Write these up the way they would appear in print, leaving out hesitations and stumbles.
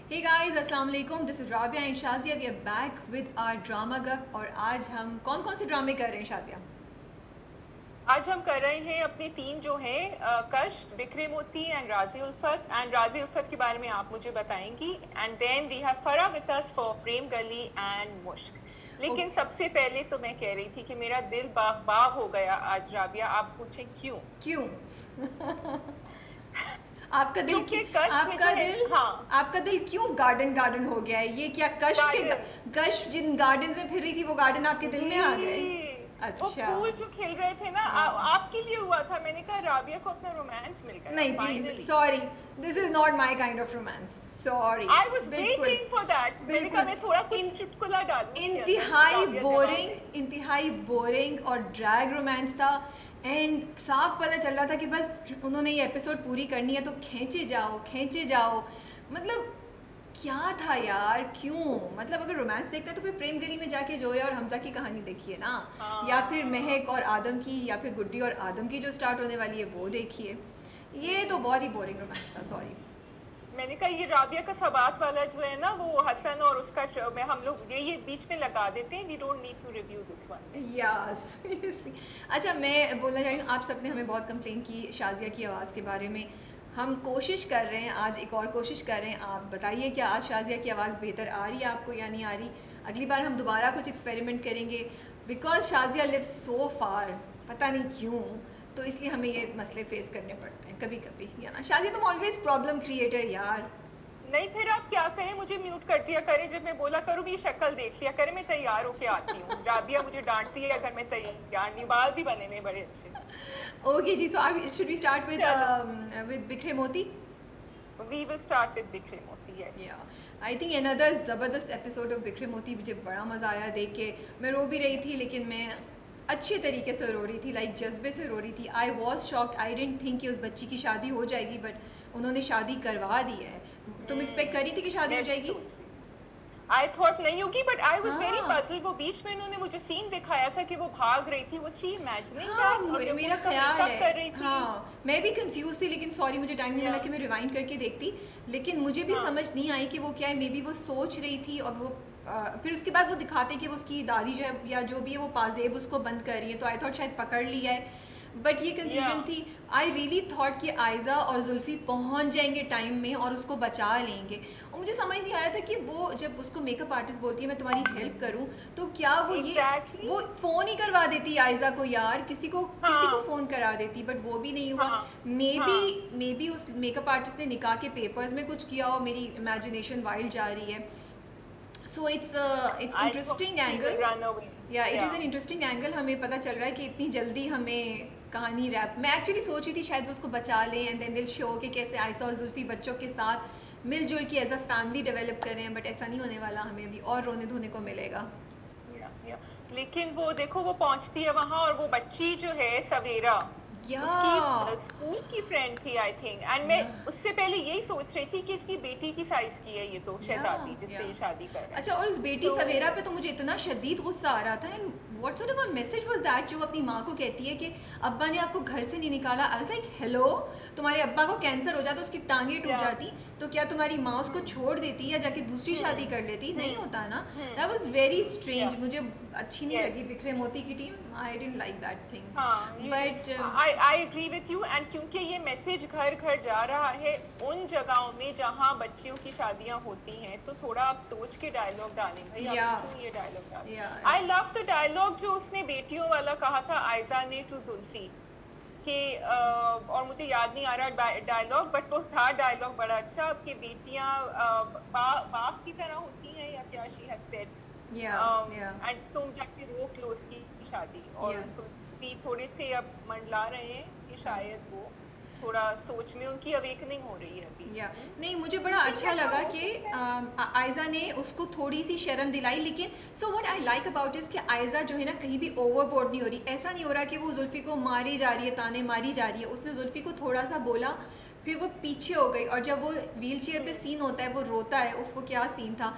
Hey guys, अस्सलाम वालेकुम. This is Rabia and Shazia. We are back with our drama gap और आज हम कौन कौन से ड्रामे कर रहे हैं शाजिया? आज हम कर रहे हैं अपने तीन जो हैं कश, बिखरे मोती एंड राजी उल्फत. एंड राजी उल्फत के बारे में आप मुझे बताएंगी. एंड देन वी हैव फरा विद अस फॉर प्रेम गली एंड मुश्क. लेकिन सबसे पहले तो मैं कह रही थी कि मेरा दिल बाग बाग हो गया आज. राबिया, आप पूछें क्यों? क्यों? आपका दिल आपका दिल क्यों गार्डन गार्डन हो गया है? ये क्या कश जिन गार्डन में फिर रही थी वो गार्डन आपके दिल में आ गए? अच्छा, वो फूल जो खिल रहे थे ना, आपके लिए हुआ था. मैंने कहा राबिया को अपना रोमांस मिल गया. नहीं please, sorry, this is not my kind of romance. Sorry, I was waiting for that. मैंने कहा मैं थोड़ा कुछ चुटकुला डालूं. इंतहाई बोरिंग और ड्रैग रोमांस था. एंड साफ पता चल रहा था कि बस उन्होंने ये एपिसोड पूरी करनी है तो खींचे जाओ. मतलब क्या था यार, क्यों? मतलब अगर रोमांस देखते हैं तो फिर प्रेम गली में जाके जोया और हमजा की कहानी देखिए ना. या फिर महक और आदम की, या फिर गुड्डी और आदम की जो स्टार्ट होने वाली है वो देखिए. ये तो बहुत ही बोरिंग रोमांस था. सॉरी. मैंने कहा ये राबिया का सबात वाला जो है ना, वो हसन और उसका में हम लोग ये बीच में लगा देते हैं. We don't need to review this one. Yes, seriously. अच्छा, मैं बोलना चाह रही हूँ, आप सबने हमें बहुत कंप्लेन की शाजिया की आवाज़ के बारे में. हम कोशिश कर रहे हैं, आज एक और कोशिश कर रहे हैं. आप बताइए कि आज शाजिया की आवाज़ बेहतर आ रही है आपको या नहीं आ रही? अगली बार हम दोबारा कुछ एक्सपेरिमेंट करेंगे. बिकॉज शाजिया लिव सो फार, पता नहीं क्यों, तो इसलिए हमें ये मसले फेस करने पड़ते हैं कभी कभी, या ना शाजिया? तुम ऑलवेज प्रॉब्लम क्रिएटर यार. नहीं, फिर आप क्या करें, मुझे म्यूट कर दिया करें. जब मैं बोला करूँ भी शक्ल देख लिया करें. मैं तैयार होके आती हूँ. राबिया मुझे डांटती है अगर मैं तैयार नहीं. बाल भी बने हुए बड़े अच्छे. ओके जी, so should we start with Bikhray Moti? We will start with Bikhray Moti. Yes, I think another ज़बरदस्त एपिसोड ऑफ बिखरे मोती. मुझे बड़ा मज़ा आया देख के. मैं रो भी रही थी, लेकिन मैं अच्छे तरीके से रो रही थी, लाइक जज्बे से रो रही थी. I was shocked. I didn't think कि उस बच्ची की शादी हो जाएगी, बट उन्होंने शादी करवा दी है. तुम एक्सपेक्ट करी थी कि शादी हो जाएगी? आई थॉट नहीं होगी, but I was very puzzled. वो बीच में इन्होंने मुझे सीन दिखाया था कि वो भाग रही थी. Was she imagining that? मेरा ख्याल है कर रही थी. मैं भी कंफ्यूज थी, लेकिन सॉरी मुझे टाइम नहीं मिला कि मैं रिवाइंड करके देखती. लेकिन मुझे भी समझ नहीं आई कि वो क्या है. मे बी वो सोच रही थी और वो फिर उसके बाद वो दिखाते कि वो उसकी दादी जो है या जो भी है वो पाजेब उसको बंद कर रही है. तो आई थॉट शायद पकड़ लिया है, बट ये कंफ्यूजन थी. आई रियली थॉट कि आयज़ा और जुल्फ़ी पहुंच जाएंगे टाइम में और उसको बचा लेंगे. और मुझे समझ नहीं आ रहा था कि वो जब उसको मेकअप आर्टिस्ट बोलती है मैं तुम्हारी हेल्प करूं, तो क्या वो वो फ़ोन ही करवा देती आयज़ा को यार, किसी को फ़ोन करा देती. बट वो भी नहीं हुआ. मे बी उस मेकअप आर्टिस्ट ने निकाह के पेपर्स में कुछ किया हो. मेरी इमेजिनेशन वाइल्ड जा रही है. So it's interesting angle. Yeah, it is an interesting angle. हमें पता चल रहा है कि इतनी जल्दी हमें कहानी रैप. मैं एक्चुअली सोच रही थी शायद वो उसको बचा लें एंड देन दिल शो कि कैसे आयशा और जुल्फी बच्चों के साथ मिलजुल के एज अ फैमिली डेवलप कर रहे हैं. बट ऐसा नहीं होने वाला. हमें अभी और रोने धोने को मिलेगा. लेकिन वो देखो, वो पहुंचती है वहां और वो बच्ची जो है सवेरा, उसकी स्कूल की फ्रेंड थी आई थिंक. एंड मैं उससे पहले यही सोच रही थी कि इसकी बेटी की साइज की है ये तो शहजादी जिससे ये शादी कर रहे हैं. अच्छा, और उस बेटी सवेरा पे तो मुझे इतना शदीद गुस्सा आ रहा था. And what sort of a message was that जो अपनी माँ को कहती है कि अब्बा ने आपको घर से नहीं निकाला. आई वाज लाइक हेलो, तुम्हारे अब्बा को कैंसर हो जाता, उसकी टांगें टूट जाती, तो क्या तुम्हारी माँ उसको छोड़ देती या जाके दूसरी शादी कर लेती? नहीं होता ना. That was very strange. मुझे अच्छी नहीं लगी बिखरे मोती की team. I didn't like that thing. But I agree with you. And क्योंकि ये मैसेज घर घर जा रहा है उन जगहों में जहाँ बच्चियों की शादियां होती हैं, तो थोड़ा आप सोच के डायलॉग डालें भाई. आप क्यों ये डायलॉग डालें? आई लव द डायलॉग जो उसने बेटियों वाला कहा था आयजा ने टू जुल्फी कि और मुझे याद नहीं आ रहा डायलॉग, बट वो था डायलॉग बड़ा अच्छा. आपकी बेटियां बाप की तरह होती हैं या क्या शी हैड सेड. एंड तुम जाके रोक लो उसकी शादी. और भी थोड़े से अब मंडला रहे हैं कि शायद वो थोड़ा सोच में उनकी अवेकनिंग हो रही है अभी. नहीं, मुझे बड़ा अच्छा लगा कि आयज़ा ने उसको थोड़ी सी शर्म दिलाई. लेकिन so what I like about is कि आयज़ा जो है ना कहीं भी ओवरबोर्ड नहीं हो रही. ऐसा नहीं हो रहा कि वो जुल्फ़ी को मारी जा रही है, ताने मारी जा रही है. उसने जुल्फ़ी को थोड़ा सा बोला, फिर वो पीछे हो गई. और जब वो व्हील चेयर पे सीन होता है, वो रोता है, उफ वो क्या सीन था.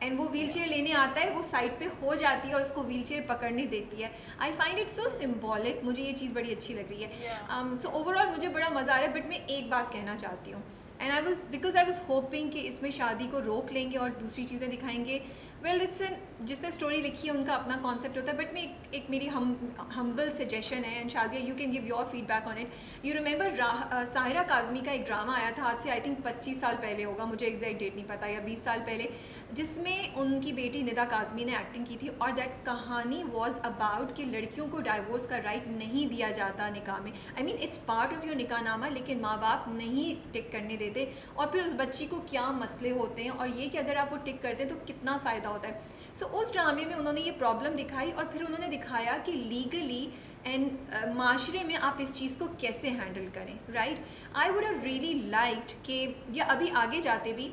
एंड वो व्हील चेयर लेने आता है, वो साइड पे हो जाती है और उसको व्हील चेयर पकड़ने देती है. I find it so symbolic. मुझे ये चीज़ बड़ी अच्छी लग रही है. सो ओवरऑल मुझे बड़ा मज़ा आ रहा है. बट मैं एक बात कहना चाहती हूँ, एंड आई वाज होपिंग कि इसमें शादी को रोक लेंगे और दूसरी चीज़ें दिखाएंगे. वेल इट्स जिसने स्टोरी लिखी है उनका अपना कॉन्सेप्ट होता है, बट मैं एक मेरी हम्बल सजेशन है, and Shazia you can give your feedback on it. You remember Sahira Kazmi का एक ड्रामा आया था आज से आई थिंक 25 साल पहले होगा, मुझे एग्जैक्ट डेट नहीं पता, या 20 साल पहले, जिसमें उनकी बेटी निदा काज़मी ने एक्टिंग की थी. और दैट कहानी वॉज अबाउट कि लड़कियों को डाइवोर्स का राइट नहीं दिया जाता निकाह में. I mean it's part of your निकाहनामा, लेकिन माँ बाप नहीं टिक करने देते. और फिर उस बच्ची को क्या मसले होते हैं, और ये कि अगर आप वो टिक करते हैं तो कितना फ़ायदा होता है. सो उस ड्रामे में उन्होंने ये प्रॉब्लम दिखाई, और फिर उन्होंने दिखाया कि लीगली एंड माशरे में आप इस चीज़ को कैसे हैंडल करें. Right, I would have really liked कि, या अभी आगे जाते भी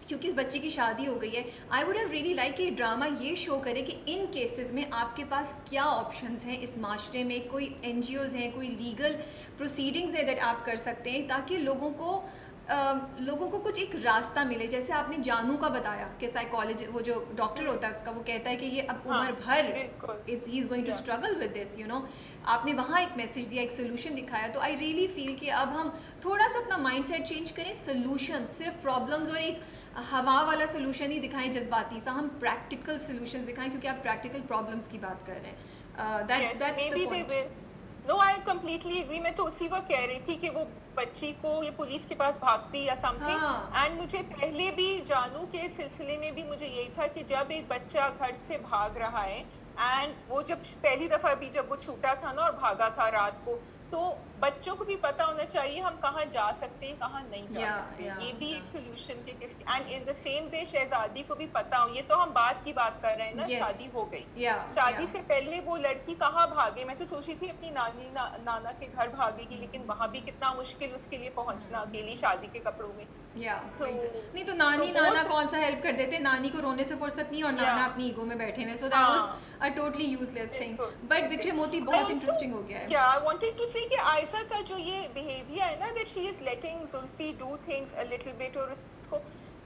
क्योंकि इस बच्ची की शादी हो गई है, I would have really like कि ड्रामा ये शो करे कि इन केसेस में आपके पास क्या ऑप्शंस हैं इस माशरे में, कोई NGOs हैं, कोई लीगल प्रोसीडिंग्स है दैट आप कर सकते हैं, ताकि लोगों को कुछ एक रास्ता मिले. जैसे आपने जानू का बताया कि साइकोलॉजी, वो जो डॉक्टर होता है उसका, वो कहता है कि ये अब उम्र भर ही is going to struggle with this, you know. आपने वहाँ एक मैसेज दिया, एक सोल्यूशन दिखाया. तो आई रियली फील कि अब हम थोड़ा सा अपना माइंडसेट चेंज करें. सोल्यूशन सिर्फ प्रॉब्लम्स और एक हवा वाला सोल्यूशन ही दिखाएं जज्बाती सा, हम प्रैक्टिकल सोल्यूशंस दिखाएं, क्योंकि आप प्रैक्टिकल प्रॉब्लम्स की बात कर रहे हैं. That's the point. No, I completely agree. मैं तो उसी वक्त कह रही थी कि वो बच्ची को ये पुलिस के पास भागती या समथिंग. एंड मुझे पहले भी जानू के सिलसिले में भी मुझे यही था कि जब एक बच्चा घर से भाग रहा है, एंड वो जब पहली दफा भी जब वो छूटा था ना और भागा था रात को, तो बच्चों को भी पता होना चाहिए हम कहाँ जा सकते हैं, कहाँ नहीं जा सकते. ये भी एक सोल्यूशन के किस. And in the same way शहजादी को भी पता हो. ये तो हम बात की बात कर रहे हैं ना. शादी हो गई, शादी से पहले वो लड़की कहाँ भागे. मैं तो सोची थी अपनी नानी नाना के घर भागेगी, लेकिन वहां भी कितना मुश्किल उसके लिए पहुंचना अकेली शादी के कपड़ों में. नहीं तो नाना कौन सा हेल्प कर देते. नानी को रोने से फुर्सत नहीं, और नाना अपनी ईगो में बैठे हुए. So that was a totally useless thing. But Bikhray Moti बहुत इंटरेस्टिंग हो गया है. या आई वांटेड टू से कि आयशा का जो ये बिहेवियर है ना, that she is letting Zulfi do things a little bit, और उसको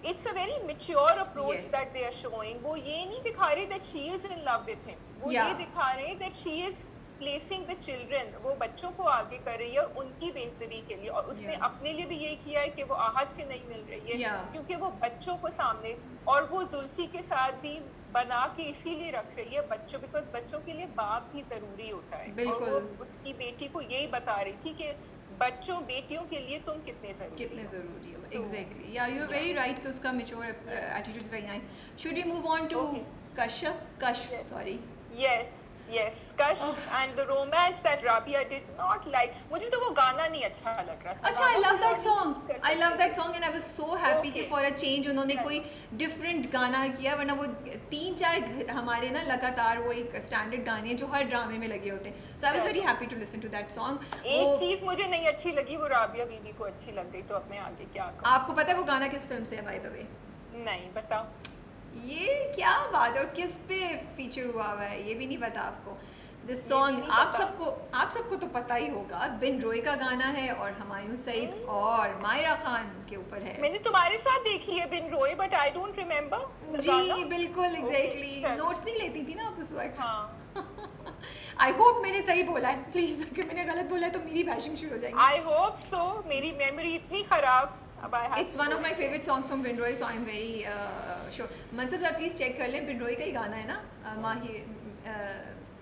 it's a very mature approach that they are showing. वो ये नहीं दिखा रहे that she is in love with him, वो ये दिखा रहे हैं that she is placing the children. वो बच्चों को आगे कर रही है और उनकी बेहतरी के लिए. और उसने अपने लिए भी यही किया है कि वो आहत से नहीं मिल रही है, क्योंकि वो बच्चों को सामने, और वो जुल्फी के साथ भी बना के इसीलिए रख रही है बच्चों, बिकॉज बच्चों के लिए बाप भी जरूरी होता है. और वो उसकी बेटी को यही बता रही थी कि बच्चों बेटियों के लिए तुम कितने जरूरी हो. एग्जैक्टली, या यू आर वेरी राइट कि उसका mature attitude is very nice. Should we move on to Kashf? Sorry, Yes, Kash and the romance that Rabia did not like. मुझे तो वो गाना नहीं अच्छा लग रहा था. अच्छा, I love that song and I was so happy कि for a change उन्होंने कोई different गाना किया, वरना वो 3-4 हमारे ना लगातार वो एक स्टैंडर्ड गाने हैं जो हर ड्रामे में लगे होते हैं. So I was very happy to listen to that song. एक चीज मुझे नहीं अच्छी लगी, वो राबिया बीबी को अच्छी लग गई, तो अब मैं आगे क्या करूं. आपको पता है वो गाना किस फिल्म से है by the way? नहीं, बताओ. ये क्या बात है, और किस पे फीचर हुआ है ये भी नहीं पता आपको. दिस सॉन्ग आप सबको तो पता ही होगा. बिन रोय का गाना है और हुमायूं सईद और मायरा खान के ऊपर है. मैंने तुम्हारे साथ देखी है बिन रोय, बट आई डोंट रिमेम्बर. जी बिल्कुल, एग्जैक्टली. नोट्स नहीं लेती थी ना आप उस वक्त. आई होप मैंने सही बोला है. प्लीज, अगर मैंने गलत बोला है तो मेरी बैशिंग शुरू हो जाएगी. I hope so. मेरी मेमोरी इतनी खराब. It's one of my favorite songs from Bin Roy, so I'm very sure. मनसब आप प्लीज चेक कर लें. बिन रॉय का ही गाना है ना,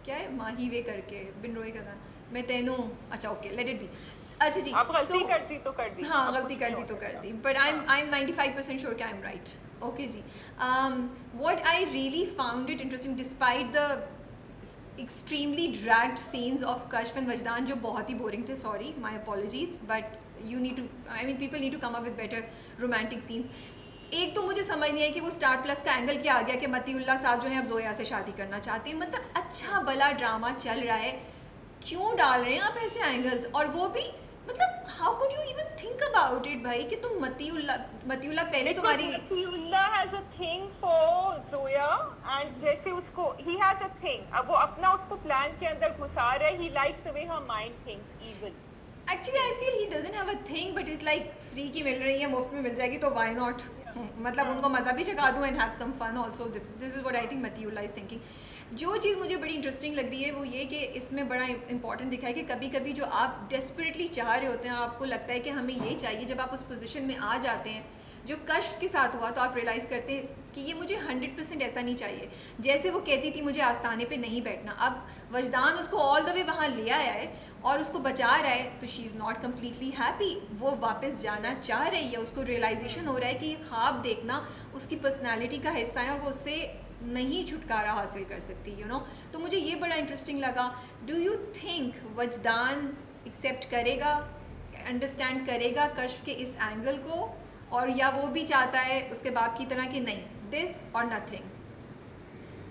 क्या है, माही वे करके बिन रॉय का गाना. मैं तेनू, अच्छा ओके, लेट इट बी. अच्छा जी, आप गलती करती तो कर दी. हाँ, गलती कर दी तो कर दी, बट आई एम 95% श्योर कि आई एम राइट. ओके जी. What I really found it interesting despite the extremely dragged scenes of Kashf and Wajdan, जो बहुत ही boring थे. Sorry, my apologies, but you need to, I mean people need to come up with better romantic scenes. एक तो मुझे समझ नहीं आई कि वो स्टार प्लस का एंगल क्या आ गया कि मतीउल्लाह साहब जो हैं अब जोया से शादी करना चाहते हैं. मतलब अच्छा भला ड्रामा चल रहा है, क्यों डाल रहे हैं आप ऐसे एंगल्स. और वो भी मतलब how could you even think about it भाई, कि तुम मतीउल्लाह पहले तुम्हारी. Matiullah has a thing for Zoya, and जैसे उसको ही हैज अ थिंग, अब वो अपना उसको प्लान के अंदर घुसा रहा है. He likes the way her mind thinks even. Actually I feel he doesn't have a thing, but it's like free की मिल रही है, मुफ्त में मिल जाएगी तो why not. मतलब उनको मज़ा भी चखा दूँ and have some fun also. This is what I think Matiullah is thinking. जो चीज़ मुझे बड़ी इंटरेस्टिंग लग रही है वो ये कि इसमें बड़ा इंपॉर्टेंट दिखा है कि कभी कभी जो आप डेस्परेटली चाह रहे होते हैं और आपको लगता है कि हमें ये चाहिए, जब आप उस पोजीशन में आ जाते हैं जो कश्फ के साथ हुआ, तो आप रियलाइज़ करते हैं कि ये मुझे 100% ऐसा नहीं चाहिए. जैसे वो कहती थी मुझे आस्ताने पे नहीं बैठना, अब वजदान उसको ऑल द वे वहाँ ले आया है और उसको बचा रहा है, तो she is not completely happy. वो वापस जाना चाह रही है, उसको रियलाइजेशन हो रहा है कि ये ख्वाब देखना उसकी पर्सनैलिटी का हिस्सा है और वो उससे नहीं छुटकारा हासिल कर सकती, यू नो. तो मुझे ये बड़ा इंटरेस्टिंग लगा. डू यू थिंक वजदान एक्सेप्ट करेगा, अंडरस्टैंड करेगा कश्फ के इस एंगल को, और या वो भी चाहता है उसके बाप की तरह कि नहीं, दिस और नथिंग?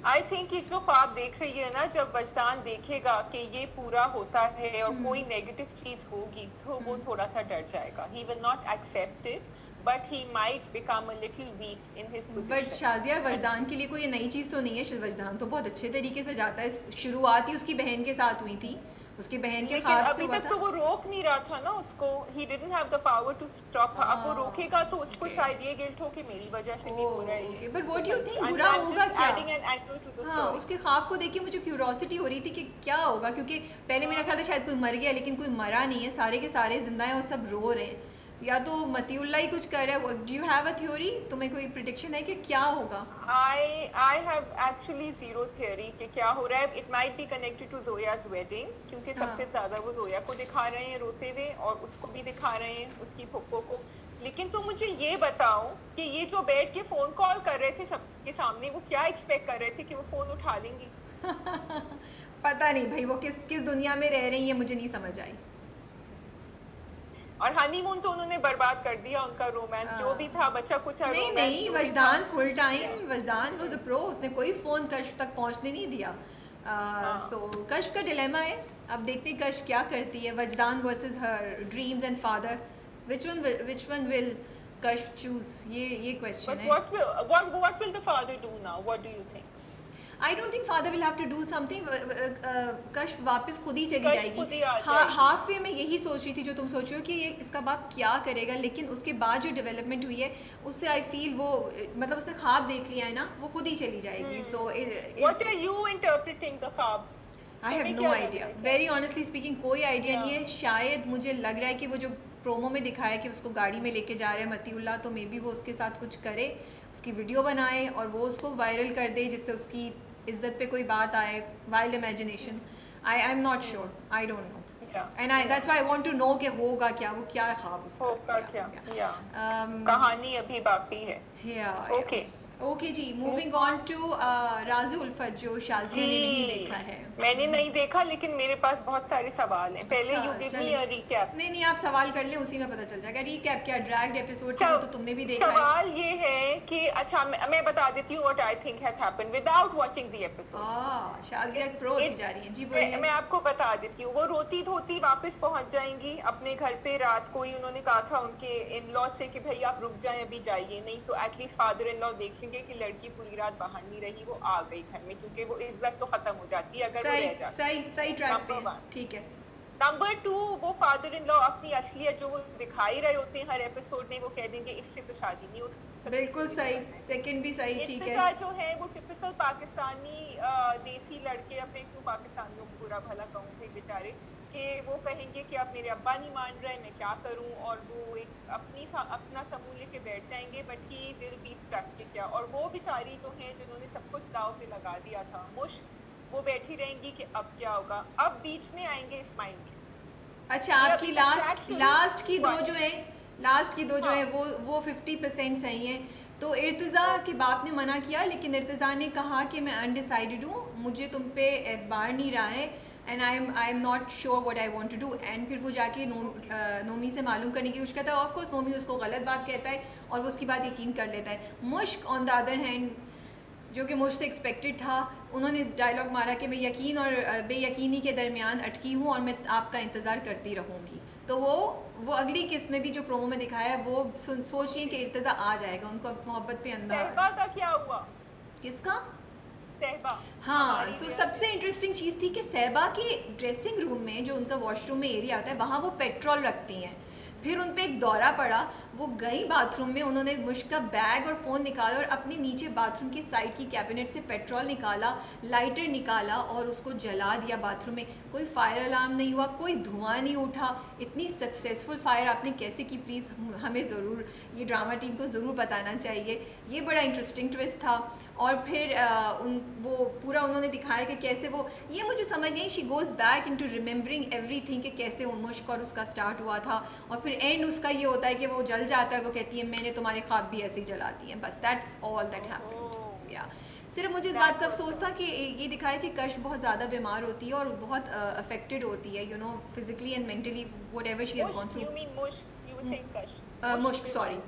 आई थिंक ये जो ख्वाब देख रही है ना, जब वजदान देखेगा कि ये पूरा होता है और कोई नेगेटिव चीज होगी तो वो थोड़ा सा डर जाएगा. He will not accept it, but he might become a little weak in his position. But Shazia, Wajdan के लिए कोई नई चीज़ तो नहीं है. वजदान तो बहुत अच्छे तरीके से जाता है. शुरुआत ही उसकी बहन के साथ हुई थी, उसकी बहन के ख्वाब से हुआ था. अभी तक तो वो रोक नहीं रहा था ना उसको. he didn't have the power to stop her. अब वो रोकेगा तो उसको शायद ये गिल्ट हो कि मेरी वजह से नहीं हो रहा है ये. But what do you think, बुरा होगा क्या? adding an angle to the story. हाँ, उसके ख्वाब को देख के मुझे क्यूरोसिटी हो रही थी कि क्या होगा, क्योंकि पहले मेरा ख्याल था शायद कोई मर गया, लेकिन कोई मरा नहीं है, सारे के सारे जिंदा हैं और सब रो रहे हैं. या तो मतीउल्लाह ही कुछ कर रहा है. Do you have a theory? तुम्हें कोई प्रेडिक्शन है कि क्या होगा? I have actually zero theory कि क्या हो रहा है. It might be connected to Zoya's wedding, क्योंकि सबसे ज्यादा वो जोया को दिखा रहे हैं रोते हुए और उसको भी दिखा रहे हैं उसकी फुप्पो को. लेकिन तो मुझे ये बताओ कि ये जो बैठ के फोन कॉल कर रहे थे सबके सामने, वो क्या एक्सपेक्ट कर रहे थे कि वो फोन उठा लेंगी? पता नहीं भाई, वो किस दुनिया में रह रही है, मुझे नहीं समझ आई. और हनीमून तो उन्होंने बर्बाद कर दिया, उनका रोमांस जो भी था, बच्चा कुछ नहीं. Wajdan full time, Wajdan was a pro. उसने कोई फोन कश्फ तक पहुंचने नहीं दिया. सो कश्फ का डिलेमा है. अब देखते हैं कश्फ क्या करती है. Wajdan versus her dreams and father, which one will Kashf choose? ये क्वेश्चन है. what will the father do now? What do you think? I don't think father will have to do something. कश्फ वापस खुद ही चली जाएगी. हाफ वे में यही सोच रही थी जो तुम सोच रहे हो कि ये इसका बाप क्या करेगा, लेकिन उसके बाद जो डेवलपमेंट हुई है उससे आई फील वो, मतलब उसने ख्वाब देख लिया है ना, वो खुद ही चली जाएगी. सो what are you interpreting the ख्वाब? I have no idea. Very honestly speaking, कोई आइडिया नहीं है. शायद मुझे लग रहा है कि वो जो प्रोमो में दिखाया कि उसको गाड़ी में लेके जा रहे हैं मतीउल्लाह, तो मे बी वो उसके साथ कुछ करे, उसकी वीडियो बनाए और वो उसको वायरल कर दे जिससे उसकी इज्जत पे कोई बात आए. Wild imagination. I am not sure. I don't know. And that's why I want to know कि होगा क्या, वो क्या ख्वाब उसका होगा क्या. कहानी अभी बाकी है. ओके ओके जी. Moving on to Raazi Ulfat, जो शाज़िया ने नहीं देखा है. मैंने नहीं देखा, लेकिन मेरे पास बहुत सारे सवाल हैं. पहले you give me a recap. नहीं, आप सवाल कर लें, उसी में पता चल जाएगा. रीकैप क्या, ड्रैग्ड एपिसोड था तो तुमने भी देखा है. सवाल ये है कि अच्छा मैं बता देती हूँ what I think has happened without watching the episode. Shazia pro होती जा रही है. जी बोलिए. मैं आपको बता देती हूँ. वो रोती धोती वापस पहुंच जाएंगी अपने घर पे. रात को ही उन्होंने कहा था उनके इन लॉ से कि भाई आप रुक जाएं, अभी जाइए नहीं तो एटलीस्ट फादर इन लॉ देख लेंगे कि लड़की पूरी रात बाहर नहीं रही, वो आ गई घर में, क्योंकि वो इज्जत तो खत्म हो जाती है अगर वो रह जाती. सही ट्रैक पे. ठीक है. नंबर 2, वो फादर इन लॉ अपनी असलियत जो वो दिखाई रहे होते हैं हर एपिसोड में, वो कह देंगे इससे तो शादी नहीं हो सकती. बिल्कुल सही. सेकंड भी सही. ठीक है. जो है वो टिपिकल पाकिस्तानी देसी लड़के, अपने क्यों पाकिस्तानियों को पूरा भला कहूँ थे बेचारे, कि वो कहेंगे कि अब मेरे अब्बा नहीं मान रहे, मैं क्या करूं, और वो एक अपना समूह लेके बैठ जाएंगे. But he will be stuck कि क्या. और वो बेचारी जो हैं जिन्होंने सब कुछ दाव पे लगा दिया था, वो बैठी रहेंगी कि अब क्या होगा. अब बीच में आएंगे इस्माइल के. अच्छा, आपकी लास्ट की दो जो है वो 50% सही है. तो इर्तिज़ा के बाप ने मना किया, लेकिन इर्तिज़ा ने कहा कि मैं अनडिसाइडेड हूँ, मुझे तुम पे एतबार नहीं रहा है, and I am not sure what I want to do. And फिर वो जाके नोमी से मालूम करने की कोशिश करता है. ऑफ कोर्स नोमी उसको गलत बात कहता है और वो उसकी बात यकीन कर लेता है. मुश्क ऑन द अदर हैंड, जो कि मुझसे एक्सपेक्टेड था, उन्होंने डायलॉग मारा कि मैं यकीन और बेयकीनी के दरमियान अटकी हूँ और मैं आपका इंतज़ार करती रहूँगी. तो वो अगली किस्त में भी जो प्रोमो में दिखाया है, वो सोचिए कि इर्तिज़ा आ जाएगा, उनको मोहब्बत पे अंदाज़ा. सहबा का क्या हुआ? किसका? सहबा. हाँ. सो सबसे इंटरेस्टिंग चीज़ थी कि सहबा के ड्रेसिंग रूम में, जो उनका वॉशरूम में एरिया आता है, वहाँ वो पेट्रोल रखती हैं. फिर उन पे एक दौरा पड़ा, वो गई बाथरूम में, उन्होंने मुश्क का बैग और फ़ोन निकाला और अपने नीचे बाथरूम की साइड की कैबिनेट से पेट्रोल निकाला, लाइटर निकाला और उसको जला दिया बाथरूम में। कोई फायर अलार्म नहीं हुआ, कोई धुआं नहीं उठा। इतनी सक्सेसफुल फायर आपने कैसे की? प्लीज़ हमें ज़रूर, ये ड्रामा टीम को ज़रूर बताना चाहिए। ये बड़ा इंटरेस्टिंग ट्विस्ट था। और फिर वो पूरा उन्होंने दिखाया कि कैसे वो, ये मुझे समझ नहीं, she goes back into remembering everything कि कैसे मुश्क और उसका स्टार्ट हुआ था, और फिर एंड उसका ये होता है कि वो जल जाता है। वो कहती है मैंने तुम्हारे ख्वाब भी ऐसे ही जला दिए हैं, बस दैट्स ऑल दैट हैपेंड। या सिर्फ मुझे इस बात का अफसोस था कि ये दिखाया कि कश बहुत ज़्यादा बीमार होती है और बहुत अफेक्टेड होती है, you know, physically and mentally, whatever she has gone through. You mean mushk, you were saying कश। मुश्क, सॉरी,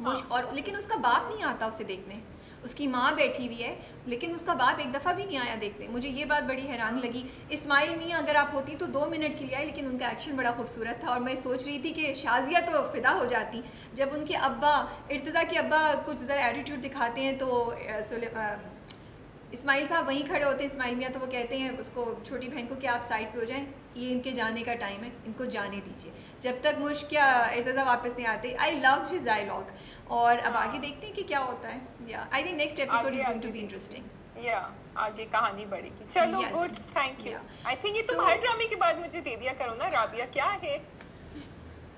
मुश्क। और लेकिन उसका बाप नहीं आता उसे देखने, उसकी माँ बैठी हुई है, लेकिन उसका बाप एक दफ़ा भी नहीं आया देखने। मुझे ये बात बड़ी हैरान लगी। इस्माइल मियाँ अगर आप होती तो 2 मिनट के लिए आई, लेकिन उनका एक्शन बड़ा खूबसूरत था। और मैं सोच रही थी कि शाजिया तो फ़िदा हो जाती जब उनके अब्बा, इर्तिज़ा के अब्बा कुछ ज़रा एटीट्यूड दिखाते हैं तो इस्माइल साहब वहीं खड़े होते हैं, इस्माइल मियाँ, तो वो कहते हैं उसको, छोटी बहन को, कि आप साइड पे हो जाएं, ये इनके जाने का टाइम है, इनको जाने दीजिए, जब तक मुश्क या इर्तिज़ा वापस नहीं आते। I love his dialogue. और अब आगे देखते हैं कि क्या होता है। या I think next episode is going to be interesting. या आगे कहानी बढ़ेगी। चलो good, thank you. I think ये तुम हर ड्रामे के बाद मुझे दे दिया करो ना राबिया, क्या है?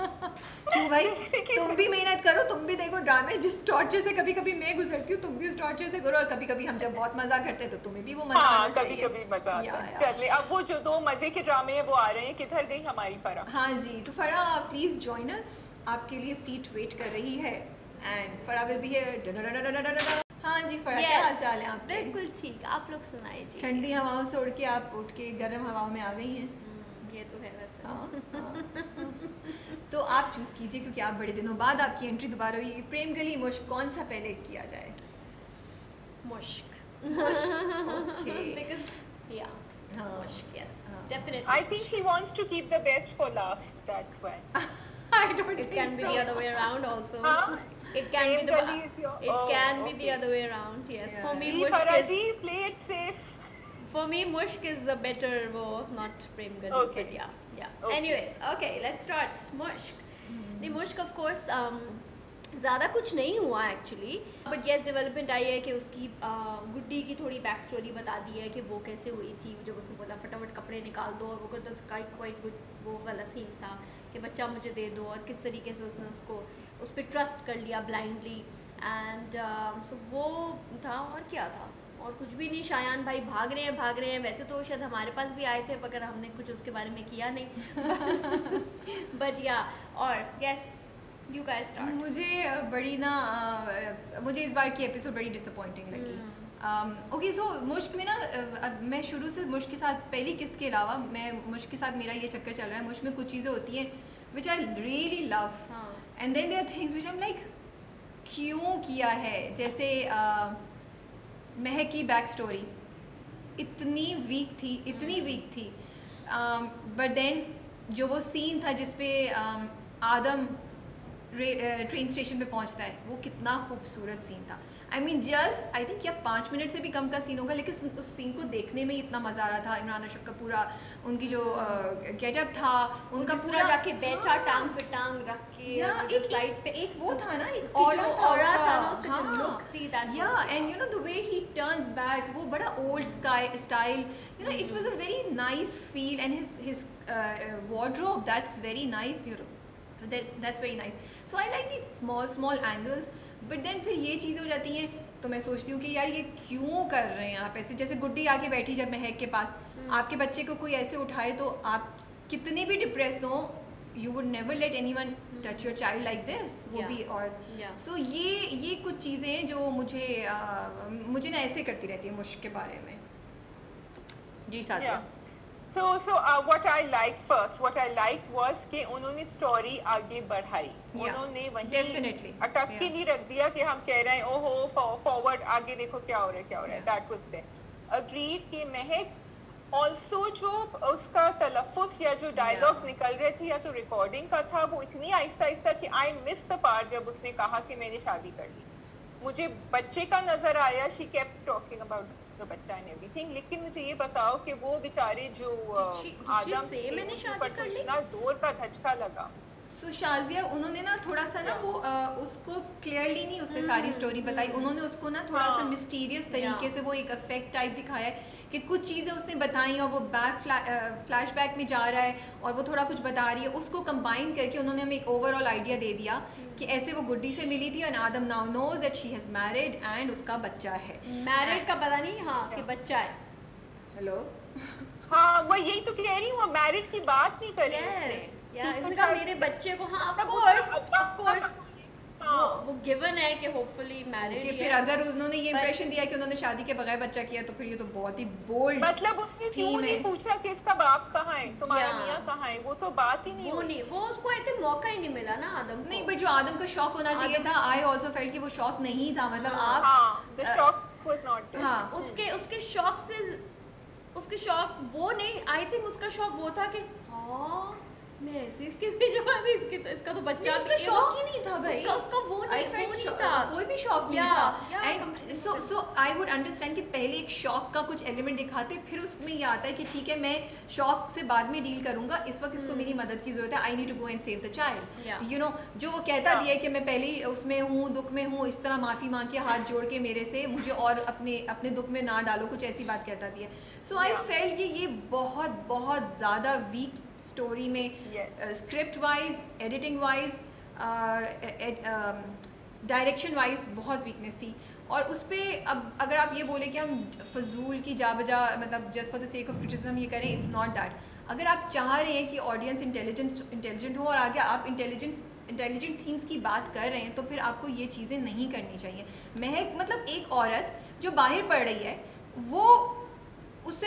क्यों भाई, तुम भी मेहनत करो, तुम भी देखो ड्रामे। जिस टॉर्चर से कभी कभी मैं गुजरती हूँ, तुम भी उस टॉर्चर से करो। और कभी कभी हम जब बहुत मजा करते हैं तो तुम्हें भी वो मजा आना चाहिए। कभी कभी मजा आता है। चलिए, अब वो जो 2 मजे के ड्रामे है वो आ रहे हैं, किधर गई हमारी फराह? हाँ जी, तो फराह प्लीज जॉइन अस, आपके लिए सीट वेट कर रही है and Farah will be here. हाँ जी फराह, क्या हाल चाल है आपके? बिल्कुल ठीक, आप लोग सुनाइए जी। ठंडी हवाओं से उड़ के आप उठ के गर्म हवाओं में आ गई हैं। ये तो है वैसे। हाँ। तो आप चूज कीजिए, क्योंकि आप बड़े दिनों बाद आपकी एंट्री दोबारा हुई। प्रेम गली मुश्क, कौन सा पहले किया जाए? मुश्क। Because mushk, yes, definitely. I think she wants to keep the best for last, that's why. I don't It think can be so. the other way around also. It can Prem be Gali is your- it can be okay. the other way around. Yes, Yeah. for me ji mushk Farah is ji, play it safe. for me mushk is a better wo, not Prem Gali. Okay. But yeah. Okay. Anyways, okay, let's start. Mushk. The mushk of course ज़्यादा कुछ नहीं हुआ actually, but yes development आई है कि उसकी गुड्डी की थोड़ी back story बता दी है कि वो कैसे हुई थी। जब उसने बोला फटाफट कपड़े निकाल दो, और वो करता तो क्वाइट वो वाला सीन था कि बच्चा मुझे दे दो, और किस तरीके से उसने उसको उस पर ट्रस्ट कर लिया ब्लाइंडली। एंड सो वो था, और क्या था, और कुछ भी नहीं। शायान भाई भाग रहे हैं। वैसे तो शायद हमारे पास भी आए थे, मगर हमने कुछ उसके बारे में किया नहीं। बट या, और यस You guys start. मुझे इस बार की एपिसोड बड़ी डिसअपॉइंटिंग लगी। ओके, सो मुश्क में ना, मैं शुरू से मुश्क के साथ, पहली किस्त के अलावा मैं मुश्क के साथ मेरा ये चक्कर चल रहा है। मुश्क में कुछ चीज़ें होती हैं which I really love, and then there are things which I am like क्यों किया है। जैसे महक की बैक स्टोरी इतनी वीक थी, बट देन जो वो सीन था जिसपे आदम ट्रेन स्टेशन पे पहुंचता है, वो कितना खूबसूरत सीन था। I mean just I think क्या 5 मिनट से भी कम का सीन होगा, लेकिन उस सीन को देखने में इतना मज़ा आ रहा था। इमरान अशरफ का पूरा उनकी जो गेटअप था, उनका पूरा जाके बैठा टांग पे टांग रख के, एक साइड पे एक वो था ना, एक ऑरा था ना, उसका जो लुक थी, या and you know the way he turns back, वो बड़ा old style, you know, it was a very nice feel, and his wardrobe, that's very nice, you know, that's very nice. So I like these small angles, but then फिर ये चीज़ें हो जाती हैं तो मैं सोचती हूँ कि यार ये क्यों कर रहे हैं आप ऐसे। जैसे गुड्डी आके बैठी जब महक के पास, आपके बच्चे को कोई ऐसे उठाए तो आप कितने भी डिप्रेस हो, you would never let anyone touch your child like this, वो भी। और so ये कुछ चीज़ें हैं जो मुझे ना ऐसे करती रहती है मुश्क के बारे में। जी साथिया। So what I liked was कि उन्होंने स्टोरी आगे बढ़ाई, उन्होंने वहीं अटक के नहीं रख दिया कि हम कह रहे हैं ओहो फॉरवर्ड, आगे देखो क्या हो रहा है। That was there. Agreed कि महक also जो उसका तलफ़ुज़ या जो डायलॉग्स निकल रहे थे या तो रिकॉर्डिंग का था, वो इतनी आहिस्ता कि I missed the part जब उसने कहा कि मैंने शादी कर ली। मुझे बच्चे का नजर आया, she kept talking about बच्चा एंड एवरीथिंग, लेकिन मुझे ये बताओ कि वो बेचारे जो आदम थे, उन पर तो इतना जोर का धचका लगा। सो शाजिया उन्होंने ना थोड़ा सा ना वो उसको क्लियरली नहीं उसने सारी स्टोरी बताई, उन्होंने उसको ना थोड़ा सा मिस्टीरियस तरीके से वो एक इफेक्ट टाइप दिखाया है कि कुछ चीज़ें उसने बताई और वो फ्लैशबैक में जा रहा है और वो थोड़ा कुछ बता रही है, उसको कंबाइन करके उन्होंने हमें एक ओवरऑल आइडिया दे दिया कि ऐसे वो गुड्डी से मिली थी and Adam now knows that she has married and उसका बच्चा है। मैरिड का पता नहीं, हाँ कि बच्चा है। हेलो हाँ वो यही तो कह रही हूँ, मैरिड की बात नहीं करी इसने कहा मेरे बच्चे को, हाँ ऑफ कोर्स वो गिवन है कि होपफुली मैरिड है। फिर अगर उन्होंने ये इंप्रेशन दिया कि उन्होंने शादी के बगैर बच्चा किया तो फिर ये तो बहुत ही बोल्ड, मतलब उसने क्यों नहीं पूछा कि इसका बाप कहाँ है, तुम्हारा मियाँ कहाँ है, वो तो बात ही नहीं हुई। वो उसको आई थिंक मौका ही नहीं मिला ना आदम को। नहीं बट जो आदम का शॉक होना चाहिए था, आई आल्सो फेल्ट कि वो शॉक नहीं था, मतलब आप the shock was not this. हाँ उसके शॉक वो नहीं, आई थिंक उसका शॉक वो था कि हाँ मैं ऐसे इसके जवाब इसका तो बच्चा उसका शॉक ही नहीं था भाई, उसका वो नहीं था, कोई भी शॉक नहीं था। And so I would understand कि पहले एक शॉक का कुछ एलिमेंट दिखाते, फिर उसमें ये आता है कि ठीक है मैं शॉक से बाद में डील करूंगा, इस वक्त इसको मेरी मदद की जरूरत है, I need to go and save the child, you know. जो वो कहता भी है कि मैं पहले ही उसमें हूँ, दुख में हूँ, इस तरह माफ़ी मांग के हाथ जोड़ के मेरे से मुझे और अपने दुख में ना डालो, कुछ ऐसी बात कहता भी है। सो आई फेल्ट कि ये बहुत बहुत ज़्यादा वीक स्टोरी में script wise, editing wise, direction wise बहुत वीकनेस थी। और उस पर अब अगर आप ये बोले कि हम फजूल की जा बजा मतलब just for the sake of criticism ये करें, इट्स नॉट दैट। अगर आप चाह रहे हैं कि ऑडियंस इंटेलिजेंट हो और आगे आप इंटेलिजेंट थीम्स की बात कर रहे हैं तो फिर आपको ये चीज़ें नहीं करनी चाहिए। महक मतलब एक औरत जो बाहर पढ़ रही है, वो उससे